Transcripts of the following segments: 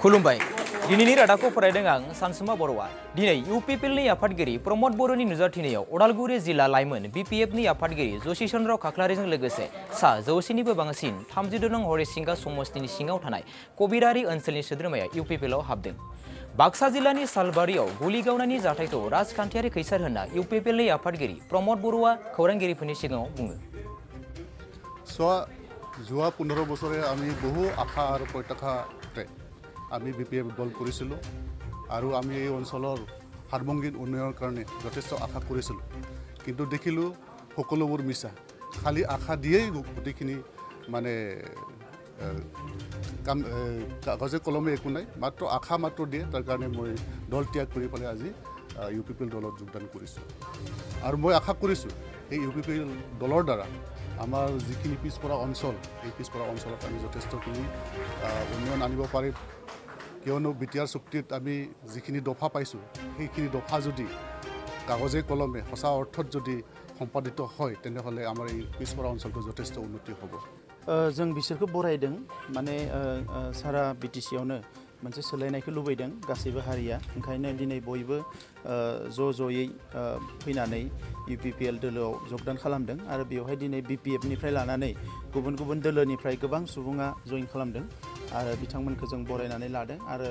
खुलुमबाय दिनैनि रादाबखौ फरायदों आं सानसुमा बर'आ दिनै UPPL नि आफादगिरि प्रमद बर'नि नुजाथिनायाव उदालगुरि जिल्ला लाइमोन BPF नि आफादगिरि जसि चन्द्र खाख्लारिजों लोगोसे सा 100निबो बांसिन 32 नं हरिसिंगा समस्तिनि सिङाव थानाय कबिरारि ओनसोलनि सोद्रोमाया UPPL आव हाबदों। बाक्सा जिल्लानि सालबारियाव गुलि गावनायनि जाथायखौ राजखान्थियारि खैसार होनना UPPL नि आफादगिरि प्रमद बर'आ खौरांगिरिफोरनि सिगाङाव बुङो। যোৱা 15 বছৰে আমি বহু আশা আৰু প্ৰত্যাশাৰে আমি BPF দল কৰিছিলোঁ আৰু আমি এই অঞ্চলৰ সাৰ্বঙ্গীন উন্নয়নৰ কাৰণে যথেষ্ট আশা কৰিছিলোঁ, কিন্তু দেখিলোঁ সকলোবোৰ মিছা। খালি আশা দিয়েই গোটেইখিনি মানে কাগজে কলমে একো নাই, মাত্ৰ আশা মাত্ৰ দিয়ে। তাৰ কাৰণে মই দল ত্যাগ কৰি পেলাই আজি UPPL দলত যোগদান কৰিছোঁ আৰু মই আশা কৰিছোঁ এই UPPL দলৰ দ্বাৰা আমাৰ যিখিনি পিছপৰা অঞ্চল, এই পিছপৰা অঞ্চলত আমি যথেষ্টখিনি উন্নয়ন আনিব পাৰিম। কিয়নো বিটিআৰ চুক্তিত আমি যিখিনি দফা পাইছোঁ, সেইখিনি দফা যদি কাগজে কলমে সঁচা অৰ্থত যদি সম্পাদিত হয়, তেনেহ'লে আমাৰ এই পিছপৰা অঞ্চলটো যথেষ্ট উন্নতি হ'ব। जों बिसोरखौ बरायदों, माने सारा बिटिसियावनो मोनसे सोलायनायखौ लुबैदों गासैबो हारिया। ओंखायनो दिनै बयबो ज'यै फैनानै UPPL दोलोआव जगदान खालामदों आरो बेवहाय दिनै BPF निफ्राय लानानै गुबुन गुबुन दोलोनिफ्राय गोबां सुबुङा जइन खालामदों आरो बिथांमोनखौ जों बरायनानै लादों आरो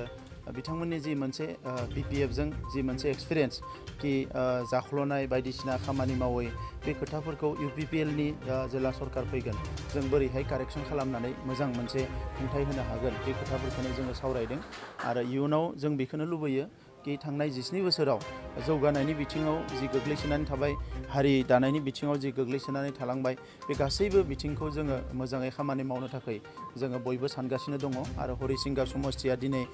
बिथांमोननि जि मोनसे BPF जों जि मोनसे एक्सपिरियेन्स कि जाख्ल'नाय बायदिसिना खामानि मावै बे खोथाफोरखौ UPPL नि जेला सरकार फैगोन जों बोरैहाय कारेक्सन खालामनानै मोजां मोनसे खुंथाय होनो हागोन, बे खोथाफोरखौनो जोङो सावरायदों आरो इयुनाव जों बेखौनो लुबैयो कि थांनाय 19 बोसोराव जौगानायनि बिथिङाव जि गोग्लैसोनानै थाबाय, हारि दानायनि बिथिङाव जि गोग्लैसोनानै थालांबाय, बे गासैबो बिथिंखौ जोङो मोजाङै खामानि मावनो थाखाय जोङो बयबो सानगासिनो दङ आरो हरिसिंगा समस्तिया दिनै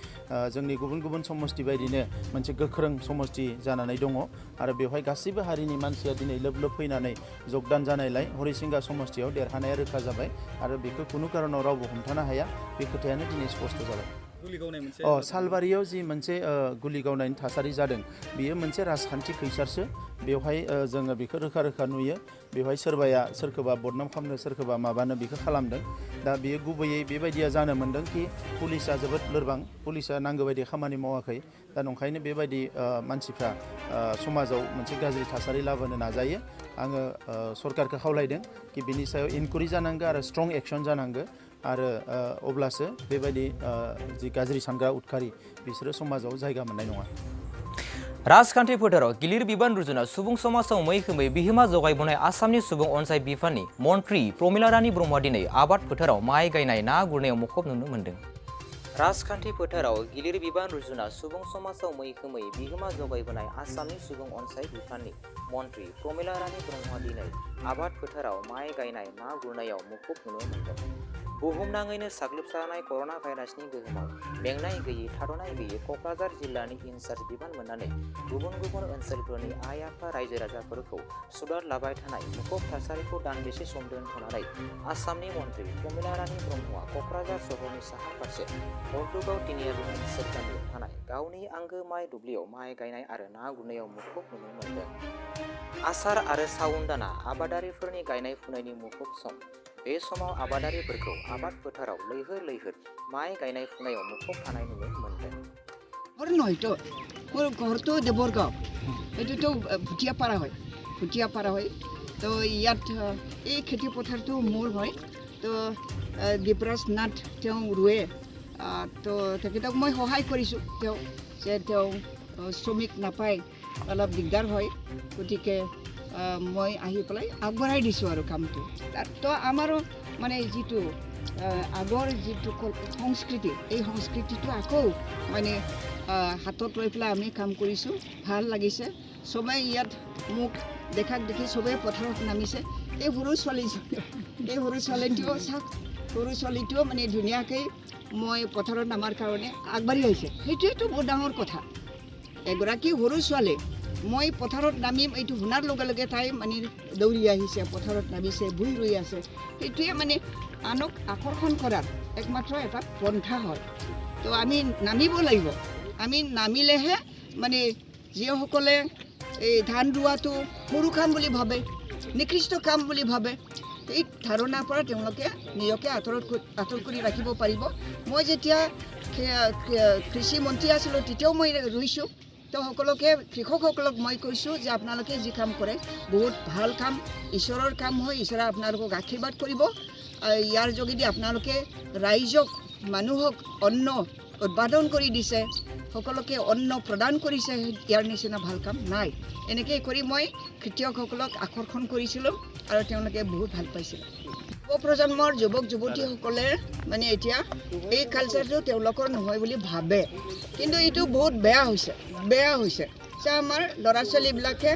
जोंनि गुबुन गुबुन समस्ति बायदिनो मोनसे गोख्रों समस्ति जानानै दङ आरो बेवहाय गासैबो हारिनि मानसिया दिनै लोब लोब फैनानै जगदान जानायलाय हरिसिंगा समस्तियाव देरहानाया रोखा जाबाय आरो बेखौ खुनु कारनाव रावबो हमथानो हाया, बे खोथायानो दिनै स्पष्ट जाबाय। सालबारियाव जि मोनसे गुलि गावनायनि थासारि जादों, बियो मोनसे राजखान्थि खैसारसो। बेवहाय जोङो बेखौ रोखा रोखा नुयो, बेवहाय सोरबाया सोरखौबा बदनाम खालामनो, सोरखौबा माबानो बेखौ खालामदों। दा बेयो गुबैयै बेबायदिया जानो मोन्दों कि पुलिसा जोबोद लोरबां, पुलिसा नांगौ बायदि खामानि मावाखै। दा नंखायनो बेबायदि मानसिफ्रा समाजाव मोनसे गाज्रि थासारि लाबोनो नाजायो। आङो सरकारखौ खावलायदों कि बिनि सायाव इनकुवारि जानांगौ आरो स्ट्रं एक्सन जानांगौ आरो अब्लासो बेबायदि जि गाज्रि सानग्रा उदखारि बिसोरो समाजाव जायगा मोननाय नङा। राजखान्थि फोथाराव गिलिर बिबान रुजुना सुबुं समाजाव मैखोमै बिहोमा जगायबोनाय आसामनि सुबुं अनसाय बिफाननि मन्त्रि प्रमिला रानी ब्रह्मआ दिनै आबाद फोथाराव माइ गायनाय, ना गुरनायाव मुखुब नुनो मोन्दों। राजखान्थि फोथाराव गिलिर बिबान रुजुना सुबुं समाजाव मैखोमै बिहोमा जगायबोनाय आसामनि सुबुं अनसाय बिफाननि मन्त्रि प्रमिला रानी ब्रह्मआ दिनै आबाद फोथाराव माइ गायनाय, ना गुरनायाव मुखुब नुनो मोन्दों। बुहुमनाङैनो साग्लोबसारनाय कर'ना भाइरासनि गोहोमाव मेंनाय गैयै, थाद'नाय गैयै क'क्राझार जिल्लानि इनचार्ज बिबान मोननानै गुबुन गुबुन ओनसोलफोरनि आइ आफा रायजो राजाफोरखौ सुदार लाबाय थानाय मुखुब थासारिखौ दान्दिसे सम दोनथ'नानै आसामनि मन्त्रि प्रमिला रानी ब्रह्मआ क'क्राझार सहरनि साहा फारसे हरदुगाव तिनियालि ओनसोल गामियाव थानाय गावनि आंगो माइ दुब्लियाव माइ गायनाय आरो ना गुरनायाव मुखुब नुनो मोन्दों। आसार आरो सावन दाना आबादारिफोरनि गायनाय फुनायनि मुखुब सम। बे समाव आबादारिफोरखौ आबाद फोथाराव लैहोर लैहोर माइ गायनाय फुनायाव मुखुब थानाय नुनो मोन्दों। মোৰ ঘৰটো দেৱৰগাঁও, এইটোতো ভুটীয়াপাৰা হয়। তো ইয়াত এই খেতি পথাৰটো মোৰ হয়। তো দীপৰাজ নাথ তেওঁ ৰুৱে, তো তেখেতক মই সহায় কৰিছোঁ। তেওঁ শ্ৰমিক নাপায়, অলপ দিগদাৰ হয়, গতিকে মই আহি পেলাই আগবঢ়াই দিছোঁ আৰু কামটো। তো আমাৰো মানে যিটো আগৰ যিটো সংস্কৃতি, এই সংস্কৃতিটো আকৌ মানে হাতত লৈ পেলাই আমি কাম কৰিছোঁ। ভাল লাগিছে, চবেই ইয়াত মোক দেখাক দেখি চবেই পথাৰত নামিছে। এই সৰু ছোৱালীটোও মানে ধুনীয়াকৈ মই পথাৰত নামাৰ কাৰণে আগবাঢ়ি আহিছে। সেইটোৱেতো বহুত ডাঙৰ কথা। এগৰাকী সৰু ছোৱালী মই পথাৰত নামিম এইটো শুনাৰ লগে লগে তাই মানে দৌৰি আহিছে, পথাৰত নামিছে, ভুই ৰুই আছে। সেইটোৱে মানে আনক আকৰ্ষণ কৰাৰ একমাত্ৰ এটা পন্থা হয়। তো আমি নামিব লাগিব। আমি নামিলেহে মানে যিসকলে এই ধান ৰোৱাটো সৰু কাম বুলি ভাবে, নিকৃষ্ট কাম বুলি ভাবে, এই ধাৰণাৰ পৰা তেওঁলোকে নিজকে আঁতৰ কৰি ৰাখিব পাৰিব। মই যেতিয়া কৃষি মন্ত্ৰী আছিলোঁ তেতিয়াও মই ৰুইছোঁ। তো সকলোকে কৃষকসকলক মই কৈছোঁ যে আপোনালোকে যি কাম কৰে বহুত ভাল কাম, ঈশ্বৰৰ কাম হয়, ঈশ্বৰে আপোনালোকক আশীৰ্বাদ কৰিব। ইয়াৰ যোগেদি আপোনালোকে ৰাইজক মানুহক অন্ন উৎপাদন কৰি দিছে, সকলোকে অন্ন প্ৰদান কৰিছে, ইয়াৰ নিচিনা ভাল কাম নাই। এনেকৈ কৰি মই খেতিয়কসকলক আকৰ্ষণ কৰিছিলোঁ আৰু তেওঁলোকে বহুত ভাল পাইছিল। প্ৰজন্মৰ যুৱক যুৱতীসকলে মানে এতিয়া এই কালচাৰটো তেওঁলোকৰ নহয় বুলি ভাবে, কিন্তু এইটো বহুত বেয়া হৈছে। আমাৰ ল'ৰা ছোৱালীবিলাকে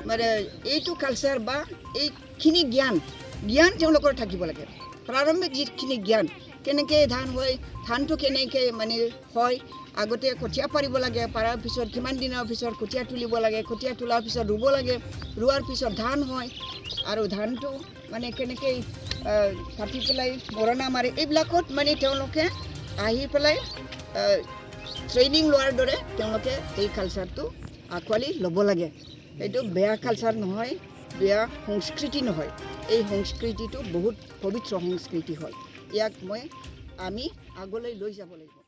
মানে এইটো কালচাৰ বা এইখিনি জ্ঞান তেওঁলোকৰ থাকিব লাগে। প্ৰাৰম্ভিক যিখিনি জ্ঞান, কেনেকৈ ধান হয়, ধানটো কেনেকৈ মানে হয়, আগতে কঠীয়া পাৰিব লাগে, পৰাৰ পিছত কিমান দিনৰ পিছত কঠীয়া তুলিব লাগে, কঠীয়া তোলাৰ পিছত ৰুব লাগে, ৰোৱাৰ পিছত ধান হয়, আৰু ধানটো মানে কেনেকৈ কাটি পেলাই মৰণা মাৰে, এইবিলাকত মানে তেওঁলোকে আহি পেলাই ট্ৰেইনিং লোৱাৰ দৰে তেওঁলোকে এই কালচাৰটো আঁকোৱালি ল'ব লাগে। এইটো বেয়া কালচাৰ নহয়, বেয়া সংস্কৃতি নহয়। এই সংস্কৃতিটো বহুত পবিত্ৰ সংস্কৃতি হয়। ইয়াক আমি আগলৈ লৈ যাব লাগিব।